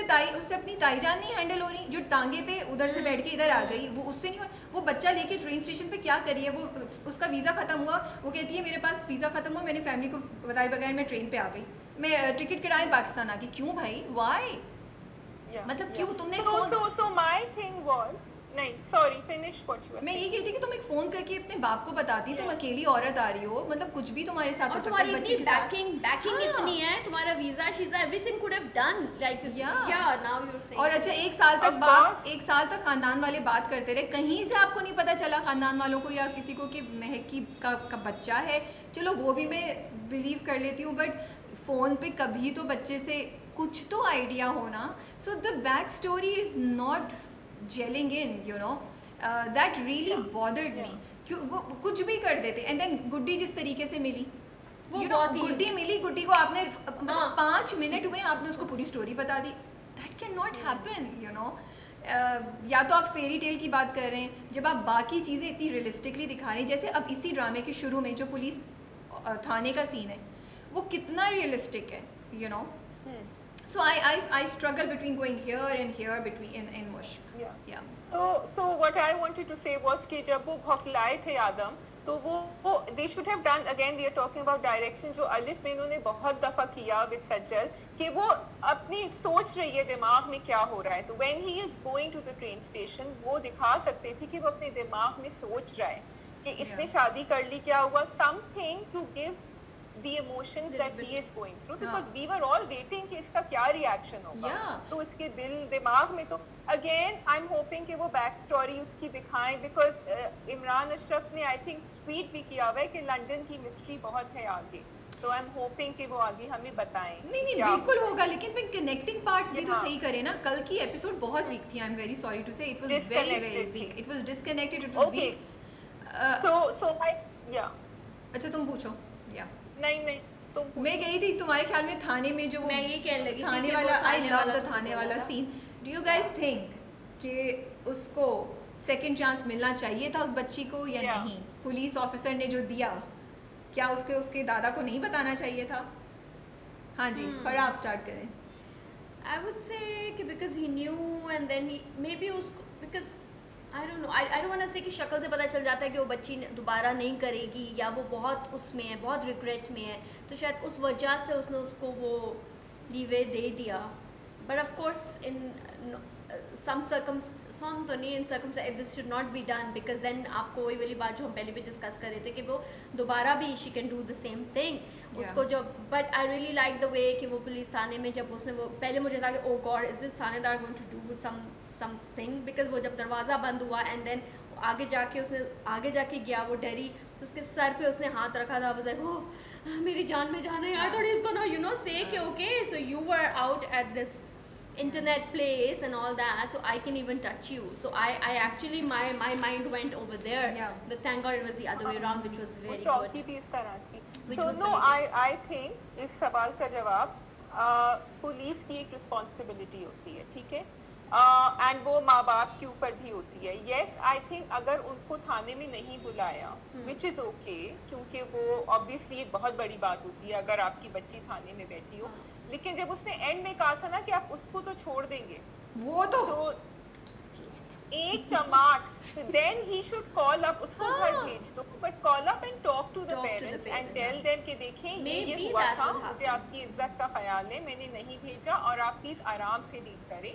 अपनी ताईजान नहीं हैंडल हो रही, जो टांगे पे उधर से बैठ के इधर आ गई, वो उससे नहीं हो। वो बच्चा लेके ट्रेन स्टेशन पे क्या करी है, वो उसका वीज़ा ख़त्म हुआ, वो कहती है मेरे पास वीज़ा ख़त्म हुआ, मैंने फैमिली को बताए बगैर मैं ट्रेन पे आ गई, मैं टिकट कटाए पाकिस्तान आ गई। क्यों भाई, वाई? मतलब क्यों तुमने so my thing was नहीं सॉरी फिनिश व्हाट यू। मैं ये कहती कि तुम एक फोन करके अपने बाप को बताती, तुम अकेली औरत आ रही हो, मतलब कुछ भी तुम्हारे साथ हो सकता है, बच्चे के साथ बैकिंग इतनी है, तुम्हारा वीजा शीजा everything could have done like now you are saying. और अच्छा एक साल तक खानदान वाले बात करते रहे, कहीं से आपको नहीं पता चला खानदान वालों को या किसी को कि महक का बच्चा है, चलो वो भी मैं बिलीव कर लेती हूँ, बट फ़ोन पे कभी तो बच्चे से कुछ तो आइडिया होना। So the back story is not gelling in, you know, that really bothered me. क्यों वो कुछ भी कर देते। एंड देन गुड्डी जिस तरीके से मिली, यू नो, गुड्डी मिली, गुड्डी को आपने मतलब 5 मिनट में आपने उसको पूरी स्टोरी बता दी। That can not happen, you know. या तो आप फेरी टेल की बात कर रहे हैं, जब आप बाकी चीज़ें इतनी रियलिस्टिकली दिखा रहे हैं, जैसे अब इसी ड्रामे के शुरू में जो पुलिस थाने का सीन है वो कितना रियलिस्टिक है, you know. So I struggle between going here and here between in Mushk. Yeah. So what I wanted to say was कि जब वो भौखलाए थे आदम, तो वो they should have done, again we are talking about direction, जो अलिफ में इन्होंने बहुत दफ़ा किया with सज्जल, कि वो अपनी सोच रही है दिमाग में क्या हो रहा है, तो when he is going to the train station वो दिखा सकते थे कि वो अपने दिमाग में सोच रहा है कि इसने शादी कर ली, क्या हुआ, something to give the emotions that he is going through, because we were all waiting कि इसका क्या reaction होगा, तो इसके दिल दिमाग में, तो again I'm hoping कि वो back story उसकी दिखाएं, because इमरान अशरफ ने I think tweet भी किया हुआ है कि लंदन की mystery बहुत है आगे, so I'm hoping कि वो आगे हमें बताएं। नहीं बिल्कुल होगा, लेकिन फिर connecting parts भी तो सही करें ना। कल की episode बहुत weak थी, I'm very sorry to say, it was very weak, it was disconnected, it was weak. So अच्छा तुम पूछो। नहीं तुम मैं गई थी, तुम्हारे ख्याल में थाने में जो मैं ये कहने लगी थाने वाला, आई लव द थाने वाला सीन। डू यू गाइस थिंक कि उसको सेकंड चांस मिलना चाहिए था उस बच्ची को या नहीं? पुलिस ऑफिसर ने जो दिया, क्या उसके दादा को नहीं बताना चाहिए था? हाँ जी, पर आप स्टार्ट करें। आई वुड से कि because he knew and then he may be उसको, because I don't know, I don't want to say कि शक्ल से पता चल जाता है कि वो बच्ची दोबारा नहीं करेगी या वो बहुत उसमें है, बहुत रिग्रेट में है, तो शायद उस वजह से उसने उसको वो लीवे दे दिया। But of course in some तो नहीं, in circumstances this should not be done, because then आपको वही वाली बात जो हम पहले भी डिस्कस कर रहे थे कि वो दोबारा भी she can do the same thing उसको जो। But I really like the way कि वो पुलिस थाने में जब उसने वो, पहले मुझे था कि ओ गॉड इज दिस थानेदार going to do something, because वो जब दरवाज़ा बंद हुआ एंड देन आगे जाके गया वो डरी, तो उसके सर पे उसने हाथ रखा था, वाज लाइक ओह मेरी जान में जान है, I thought he is gonna you know से कि okay so you were out at this internet place and all that, so I can even touch you. So I actually my mind went over there, but thank God it was the other way around, which was very good. चौकी भी इस तरह थी. So no, I think इस सवाल का जवाब police की एक रिस्पॉन्सिबिलिटी होती है, ठीक है, एंड वो माँ बाप के ऊपर भी होती है. यस, आई थिंक अगर उनको थाने में नहीं बुलाया, विच इज ओके, क्योंकि वो ऑब्वियसली एक बहुत बड़ी बात होती है अगर आपकी बच्ची थाने में बैठी हो, लेकिन जब उसने एंड में कहा था ना कि आप उसको तो छोड़ देंगे, वो तो एक चमाट, then he should call up, उसको घर भेज दो, but call up and talk to the parents and tell them कि देखें ये हुआ था, मुझे आपकी इज्जत का ख्याल है, मैंने नहीं भेजा और आप प्लीज आराम से डील करें.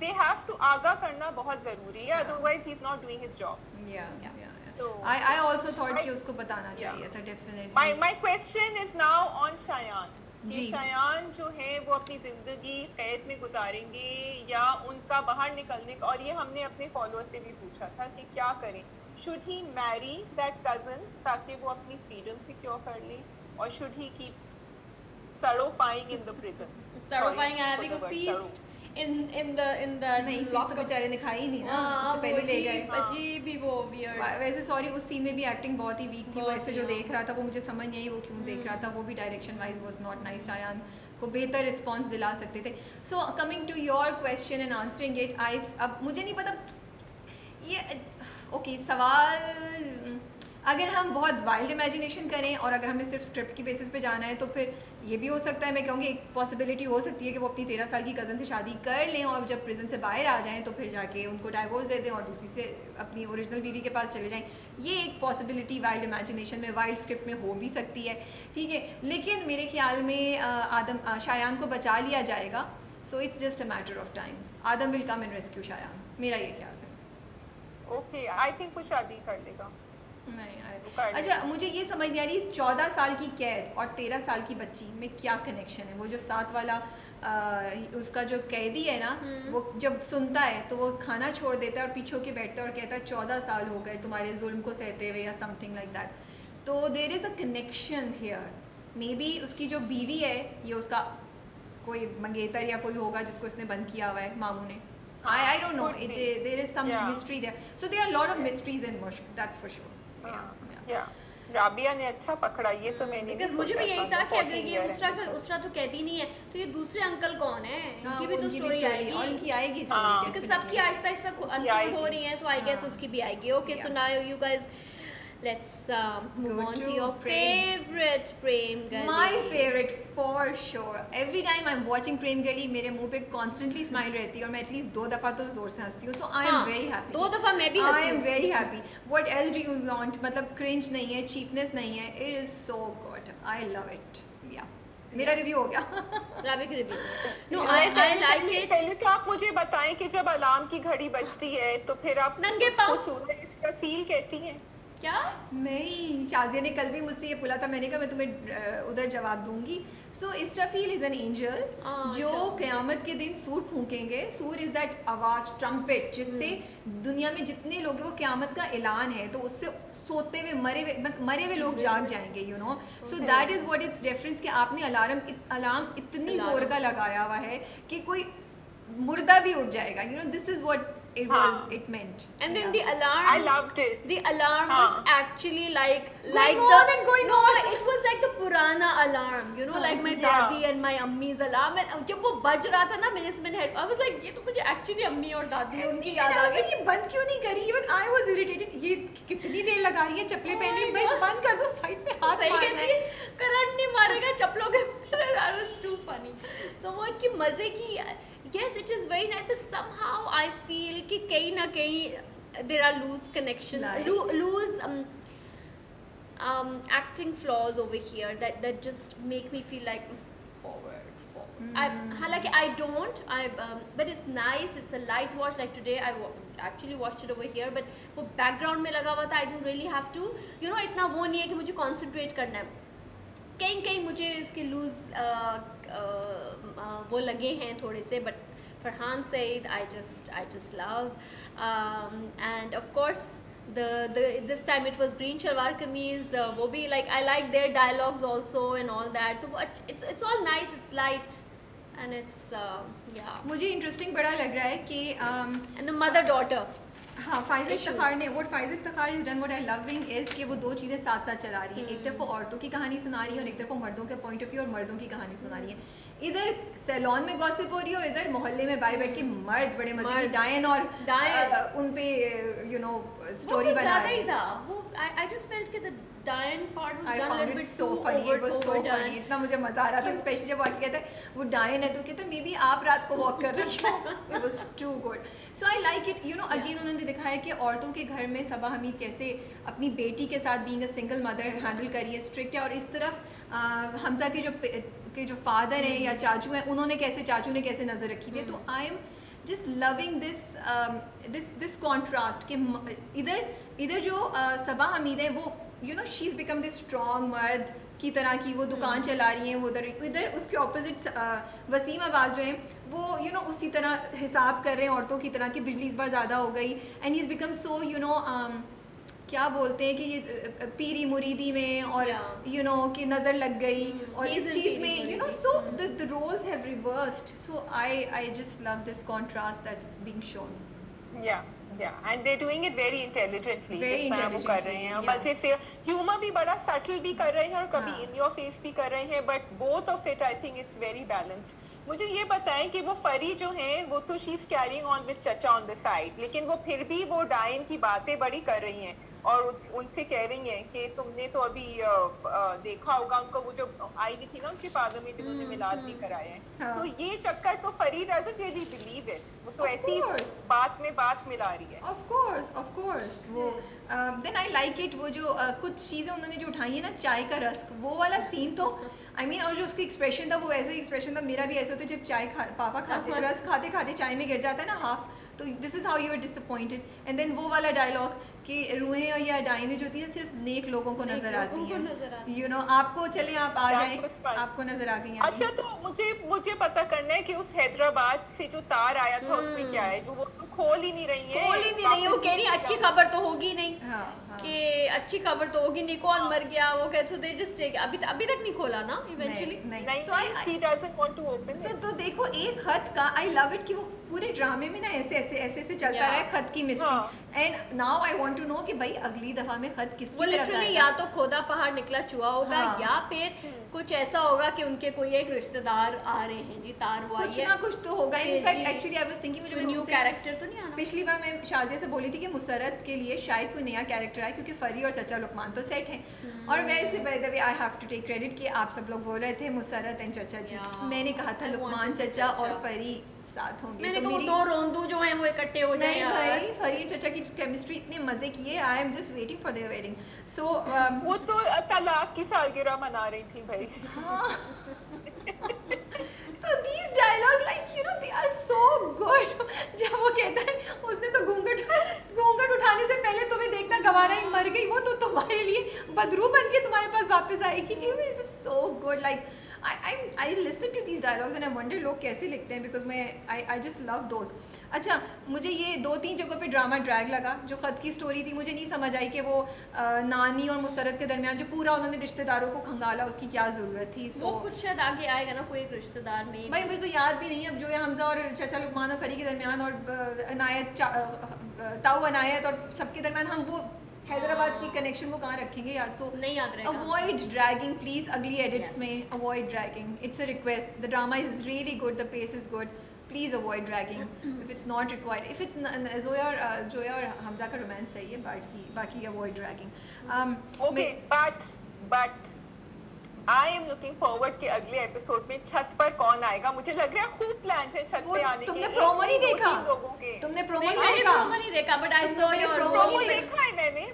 They have to आगाह करना बहुत जरूरी है, otherwise he's not doing his job. So I also thought कि उसको बताना चाहिए था, definitely. My question is now on Shayan. कि शायान जो है वो अपनी जिंदगी कैद में गुजारेंगे या उनका बाहर निकलने का, और ये हमने अपने फॉलोअर से भी पूछा था कि क्या करें, should he marry that cousin ताकि वो अपनी freedom सिक्योर कर ले, और should he keep sarofying in the prison? Sarofying, having a feast in the नहीं, feast तो बेचारे ने खाई नहीं ना, उससे पहले ले गए. अजीब ही वो weird. वैसे सॉरी उस सीन में भी एक्टिंग बहुत ही वीक थी, वैसे जो देख रहा था वो मुझे समझ नहीं आई वो क्यों देख रहा था, वो भी direction wise was not nice. Shayan को बेहतर रिस्पांस दिला सकते थे. So coming to your question and answering it, अब मुझे नहीं पता ये ओके सवाल, अगर हम बहुत वाइल्ड इमेजिनेशन करें और अगर हमें सिर्फ स्क्रिप्ट की बेसिस पे जाना है तो फिर ये भी हो सकता है, मैं कहूँगी एक पॉसिबिलिटी हो सकती है कि वो अपनी 13 साल की कज़न से शादी कर लें और जब प्रिजन से बाहर आ जाएं तो फिर जाके उनको डाइवोर्स दे दें और दूसरी से अपनी ओरिजिनल बीवी के पास चले जाएं. ये एक पॉसिबिलिटी वाइल्ड इमेजिनेशन में, वाइल्ड स्क्रिप्ट में हो भी सकती है, ठीक है, लेकिन मेरे ख्याल में शायान को बचा लिया जाएगा. So it's just a matter of time. Adam will come and rescue Shayan, मेरा ये ख्याल है. ओके, आई थिंक वो शादी कर लेगा. नहीं अच्छा, मुझे ये समझ नहीं आ रही 14 साल की कैद और 13 साल की बच्ची में क्या कनेक्शन है. वो जो साथ वाला उसका जो कैदी है ना, वो जब सुनता है तो वो खाना छोड़ देता है और पीछे के बैठता है और कहता है 14 साल हो गए तुम्हारे जुल्म को सहते हुए या समथिंग लाइक दैट. तो there is a connection here. Maybe उसकी जो बीवी है ये उसका कोई मंगेतर या कोई होगा जिसको इसने बंद किया हुआ है मामू ने. I don't know. There is some mystery there. So there are a lot of mysteries in Mushk. That's for sure. Rabia ने अच्छा पकड़ा ये तो मैंने नहीं सोचा. मुझे भी यही था कि अगर ये उसरा तो कहती नहीं है तो ये दूसरे अंकल कौन है, इनकी भी तो स्टोरी आएगी और इनकी आएगी स्टोरी, बिकॉज़ सबकी आहिस्ता आहिस्ता अनफोल्ड हो रही है. सो आई गेस उसकी भी आएगी. Okay, so now you guys let's move on to your favorite Prem Gali. My favorite for sure. Every time I'm watching Prem Gali मेरे मुंह पे constantly smile रहती है और मैं एटलीस्ट 2 दफ़ा तो जोर से हंसती हूँ. So I am very happy. 2 दफ़ा मैं भी हंसी. I am very happy. What else do you want? मतलब cringe नहीं है, cheapness नहीं है. It is so good. I love it. Yeah. मेरा रिव्यू हो गया. राबी का review. No, I like it. पहले तो आप मुझे बताएं कि जब अलार्म की घड़ी बजती है तो फिर आप नंगे पाँव सूरज इसका फील कहती हैं क्या? नहीं, शाजिया ने कल भी मुझसे ये बोला था, मैंने कहा मैं तुम्हें उधर जवाब दूंगी. सो इसराफील इज़ एन एंजल जो क़यामत के दिन सूर फूकेंगे. सूर इज़ दैट आवाज़, ट्रम्पेट, जिससे दुनिया में जितने लोग हैं वो क़यामत का ऐलान है, तो उससे सोते हुए मरे हुए लोग जाग जाएंगे, you know. So that is what it's reference कि आपने अलार्म इतनी ज़ोर का लगाया हुआ है कि कोई मुर्दा भी उठ जाएगा, you know. This is what it meant. And then the alarm, I loved it. The alarm was actually like going on. It was like the Purana alarm, you know, like my dadi and my ammi's alarm. And जब वो बज रहा था ना मेरे से, मैंने I was like ये तो मुझे actually अम्मी और दादी उनकी याद आ गई. ये बंद क्यों नहीं करी? Even I was irritated. ये कितनी देर लगा रही है, चप्पलें पहन रही है, बंद कर दो, साइड पे हाथ मारना है. करंट नहीं मारेगा चप्पलों के. That was too funny. So वो उनकी मजे की. Yes, it is very nice, but somehow I feel कि कहीं ना कहीं there are loose connections, loose acting flaws over here that just make me feel like forward. हालांकि I don't, but it's nice. It's a light watch. Like today, I actually watched it over here, but वो background में लगा हुआ था. I don't really have to, you know, इतना वो नहीं है कि मुझे concentrate करना है. कहीं मुझे इसके लूज वो लगे हैं थोड़े से, but Farhan Said, I just love, and of course the this time it was Green Shalwar Kameez. वो भी like I like their dialogues also and all that. तो it's all nice, it's light and it's yeah. मुझे interesting बड़ा लग रहा है कि and the mother daughter. हाँ, फाइज़ इफ्तिखार ने what Faez Iftikhar is done what I loving is कि वो दो चीज़ें साथ साथ चला रही है। एक तरफ वो औरतों की कहानी सुना रही है और एक तरफ वो मर्दों के पॉइंट ऑफ व्यू और मर्दों की कहानी सुना रही है। इधर सैलून में गॉसिप हो रही है और इधर मोहल्ले में बाई बैठ के मर्द बड़े मजे की डायन और उन पे यू नो स्टोरी बना रहे हैं। था वो I just felt कि the Diane part was I done a found little it bit so too funny. It was so overdone. funny. इतना मुझे मजा आ रहा था, स्पेशली जब वो आके कहता है वो डायन है तो कहता है मे बी आप रात को वॉक कर रही हो। It was too good. So I like it. You know, again उन्होंने दिखाया कि औरतों के घर में सबा हमीद कैसे अपनी बेटी के साथ being a single mother handle करी है, स्ट्रिक्ट है, और इस तरफ हमजा के जो फादर हैं या चाचू हैं उन्होंने चाचू ने कैसे नज़र रखी हुई है। तो I am just loving this contrast कि इधर जो सबा हमीद है वो you know she's become this strong मर्द की तरह की, वो दुकान चला रही हैं, वो इधर उसके ऑपोजिट वसीम अब्बास जो हैं वो you know उसी तरह हिसाब कर रहे हैं औरतों की तरह कि बिजली इस बार ज़्यादा हो गई and he's become so you know क्या बोलते हैं कि ये पीरी मुरीदी में और you know कि नज़र लग गई और इस चीज़ में you know so the roles have reversed, so I just love this contrast that's being shown. Yeah, and they're doing it very intelligently. Very intelligently. वो कर रहे हैं और मजे से ह्यूमर भी बड़ा सटल भी कर रहे हैं और कभी इन योर फेस भी कर रहे हैं, but both of it I think it's very balanced. मुझे ये बताएं कि वो फरी जो हैं वो तो she is carrying on with चचा ऑन द साइड, लेकिन वो फिर भी वो डायन की बातें बड़ी कर रही हैं और उनसे कह रही हैं कि तुमने तो अभी देखा होगा उनको, वो जो आई हुई थी ना उनके फादर में जिन्होंने मिलाद भी कराया है, तो ये चक्कर तो फरी डजंट रियली बिलीव इट, वो तो ऐसी बात में बात मिला रही है। ऑफ कोर्स वो देन आई लाइक इट। वो जो कुछ चीज़ें उन्होंने जो उठाई है ना, चाय का रस्क, वो वाला सीन तो आई मीन और जो उसका एक्सप्रेशन था वो ऐसे एक्सप्रेशन था, मेरा भी ऐसे होता है जब चाय पापा खाते रस खाते खाते चाय में गिर जाता है ना हाफ, तो this is how you are disappointed. And then वो वाला डायलॉग कि रूहें या डायनें जो होती हैं सिर्फ नेक लोगों को नजर आती हैं, यू नो आपको चले आप आ जाएं आपको नजर आ गई। अच्छा तो मुझे पता करना है कि उस हैदराबाद से जो तार आया था उसमें क्या है, जो वो तो खोल ही नहीं रही है, वो कह रही अच्छी खबर तो होगी नहीं, कि अच्छी खबर तो होगी नहीं, कौन मर गया, वो कहते दे जस्ट टेक, अभी तक नहीं खोला ना इवेंचुअली, नहीं so she doesn't want to open. So तो देखो एक खत का आई लव इट कि वो पूरे ड्रामे में ना ऐसे चलता रहा है खत की mystery, and now I want to know कि भाई अगली दफा में खत किसकी तरफ से आएगा। या तो खोदा पहाड़ निकला चुहा होगा, या फिर कुछ ऐसा होगा कि उनके कोई एक रिश्तेदार आ रहे हैं जी, तार हुआ कुछ ना कुछ तो होगा। In fact actually I was thinking मुझे न्यू कैरेक्टर तो नहीं आना। पिछली बार मैं शाजिया से बोली थी कि मुसरत के लिए शायद कोई नया कैरेक्टर आए, क्योंकि फरी और चचा लुकमान तो सेट हैं, और वैसे by the way I have to take credit कि आप सब लोग बोल रहे थे मुसरत एंड चचा जी, मैंने कहा था लुकमान चचा और फरी साथ होंगे, मैंने तो मेरी दो रोंदू जो हैं वो इकट्ठे हो जाएं। नहीं भाई, फरी चचा की केमिस्ट्री इतने मजे की है, I am just waiting for their wedding. So वो तो तलाक की सालगिरह मना रही थी भाई। So these dialogues like you know they are so good। जब वो कहता है उसने तो घूंघट उठाने से पहले तुम्हें देखना गवारा ही मर गई, वो तो तुम्हारे लिए बदरू बन के तुम्हारे पास वापस आएगी। It was so good, like I listen to these dialogues and I wonder लोग कैसे लिखते हैं, because I just love those। अच्छा मुझे ये 2-3 जगहों पे ड्रामा ड्रैग लगा। जो ख़त की स्टोरी थी मुझे नहीं समझ आई कि वो नानी और मुसरत के दरमियान जो पूरा उन्होंने रिश्तेदारों को खंगाला उसकी क्या ज़रूरत थी। वो कुछ शायद आगे आएगा ना, कोई एक रिश्तेदार में, भाई मुझे तो याद भी नहीं है अब जो है हमजा और चचा लुकमान और फरी के दरमियान और अनायत ताऊ अनायत और सबके दरमियान हम वो हैदराबाद की कनेक्शन को कहाँ रखेंगे याद। सो नहीं याद रहेगा। अवॉइड ड्रैगिंग प्लीज, अगली एडिट्स में avoid dragging, it's a request. The drama is really good, the pace is good, please avoid dragging if it's not required. If it's Zoya और हमजा का रोमांस सही है, बाकी avoid dragging. Okay but I am looking forward कि अगले episode में छत पर कौन आएगा। मुझे लग रहा है खूब प्लान्स हैं छत पे आने के। तुमने प्रोमो नहीं देखा? तुमने प्रोमो नहीं देखा? But I saw your promo देखा है मैंने,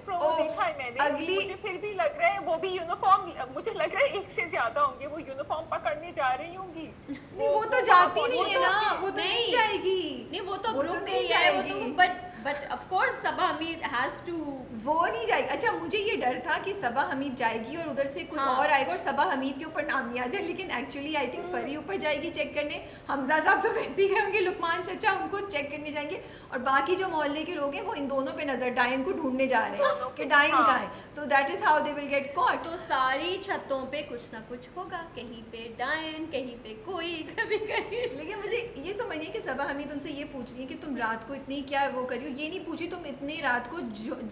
अगली मुझे फिर भी लग रहा है वो भी यूनिफॉर्म, मुझे लग रहा है एक से ज्यादा होंगे, वो यूनिफॉर्म पकड़ने जा रही होंगी। नहीं वो तो जाती नहीं है ना, वो तो नहीं जाएगी। नहीं वो तो ग्रुप नहीं जाएगी, but of course Saba Hamid has to, वो नहीं जाएगी। अच्छा मुझे ये डर था कि सबा हमीद जाएगी और उधर से कोई और आएगा और सबा सबा हमीद के ऊपर नाम नहीं आ जाए, लेकिन एक्चुअली आई थिंक फरी ऊपर जाएगी चेक करने, हमजा साहब तो वैसे ही गए होंगे, लुकमान चचा उनको चेक करने जाएंगे, और बाकी जो मोहल्ले के लोग हैं वो इन दोनों पे नजर डायन को ढूंढने जा रहे हैं कि डायन कहाँ है, तो that is how they will get caught. तो सारी छतों पे कुछ ना कुछ होगा, कहीं पे डायन, कहीं पे कोई, कभी कहीं। लेकिन मुझे ये समझिए कि सबा हमीद उनसे ये पूछ रही है कि तुम रात को इतनी क्या वो करी हो, ये नहीं पूछी तुम इतनी रात को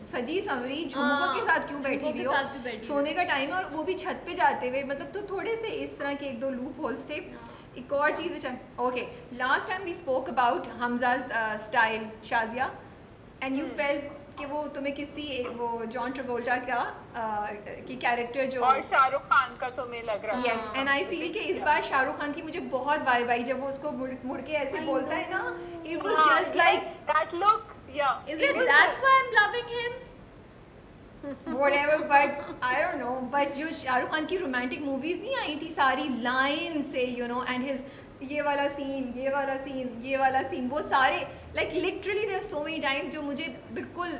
सजी संवरी झुमकों के साथ क्यों बैठी हुई हो, सोने का टाइम है और वो भी छत पे जाते हुए, मतलब तो थोड़े से इस तरह के एक दो लूप होल्स थे। एक और चीज़ okay, last time we spoke about हमजाज style Shazia, and you felt कि वो तुम्हें किसी वो जॉन ट्रेवोल्टा का की कैरेक्टर जो और शाहरुख खान का तुम्हें लग रहा है। यस, एंड आई फील कि इस बार शाहरुख खान की मुझे बहुत वाइब आई जब वो उसको मुड़ के ऐसे बोलता है ना, it was just like that look, या is it that's why I am loving him whatever, but I don't know, but जो शाहरुख खान की रोमांटिक मूवीज नहीं आई थी सारी लाइन से, यू नो, एंड हिज ये वाला सीन, ये वाला सीन, ये वाला सीन, वो सारे like literally there so many times जो मुझे बिल्कुल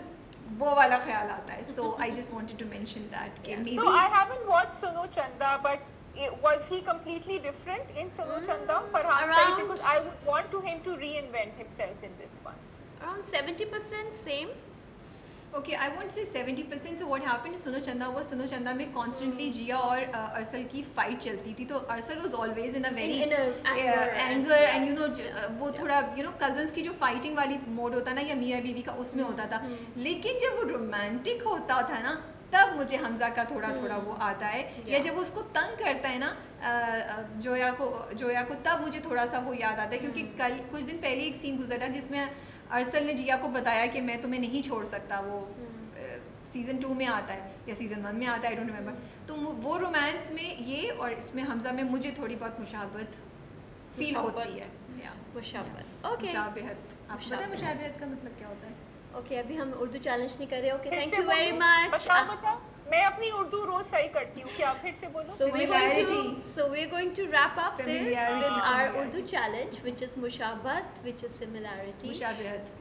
वो वाला ख्याल आता है। So I just wanted to mention that. So I haven't watched Suno Chanda, but was he completely different in Suno Chanda? Farhan Saeed, because I would want to him to reinvent himself in this one. Around 70% same. Okay, I won't say 70%. So what happened to Suno Chanda was Suno Chanda में constantly जिया और अरसल की fight चलती थी, तो अरसल was always in a very anger and you know वो थोड़ा you know cousins की जो fighting वाली मोड होता है ना, या मियाँ बीवी का, उसमें होता था। लेकिन जब वो romantic होता था ना, तब मुझे हमजा का थोड़ा थोड़ा वो आता है, या जब वो उसको तंग करता है ना जोया को, तब मुझे थोड़ा सा वो याद आता है, क्योंकि कल कुछ दिन पहले एक सीन गुजरा था जिसमें अरसल ने जिया को बताया कि मैं तुम्हें नहीं छोड़ सकता, वो सीज़न 2 में आता है या सीज़न 1 में आता है, आई डोंट रिमेंबर। तो वो रोमांस में ये और इसमें हमजा में मुझे थोड़ी बहुत मुशाबत फील होती है। मुशाबत, ओके, मुशाबहत। आपको पता है मुशाबहत का मतलब क्या होता है? ओके, अभी हम उर्दू चैलेंज नहीं कर रहे। Okay, thank you very much. बताओ, मैं अपनी उर्दू रोज सही करती हूँ, क्या फिर से बोलो? So we're going to wrap up this with our Urdu challenge, which is mushabat, which is similarity. मुशाबहत।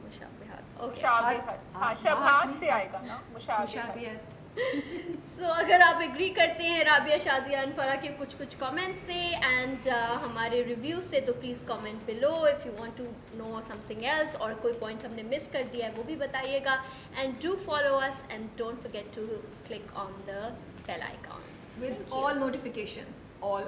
Okay. मुशाबहत, हाँ, शबहत से आएगा ना, मुशाबहत। So अगर आप एग्री करते हैं राबिया, शाजिया एंड फरा के कुछ कमेंट्स से एंड हमारे रिव्यू से, तो please comment below. If you want to know something else और कोई पॉइंट हमने मिस कर दिया है वो भी बताइएगा, and do follow us and don't forget to click on the bell icon with all notification, all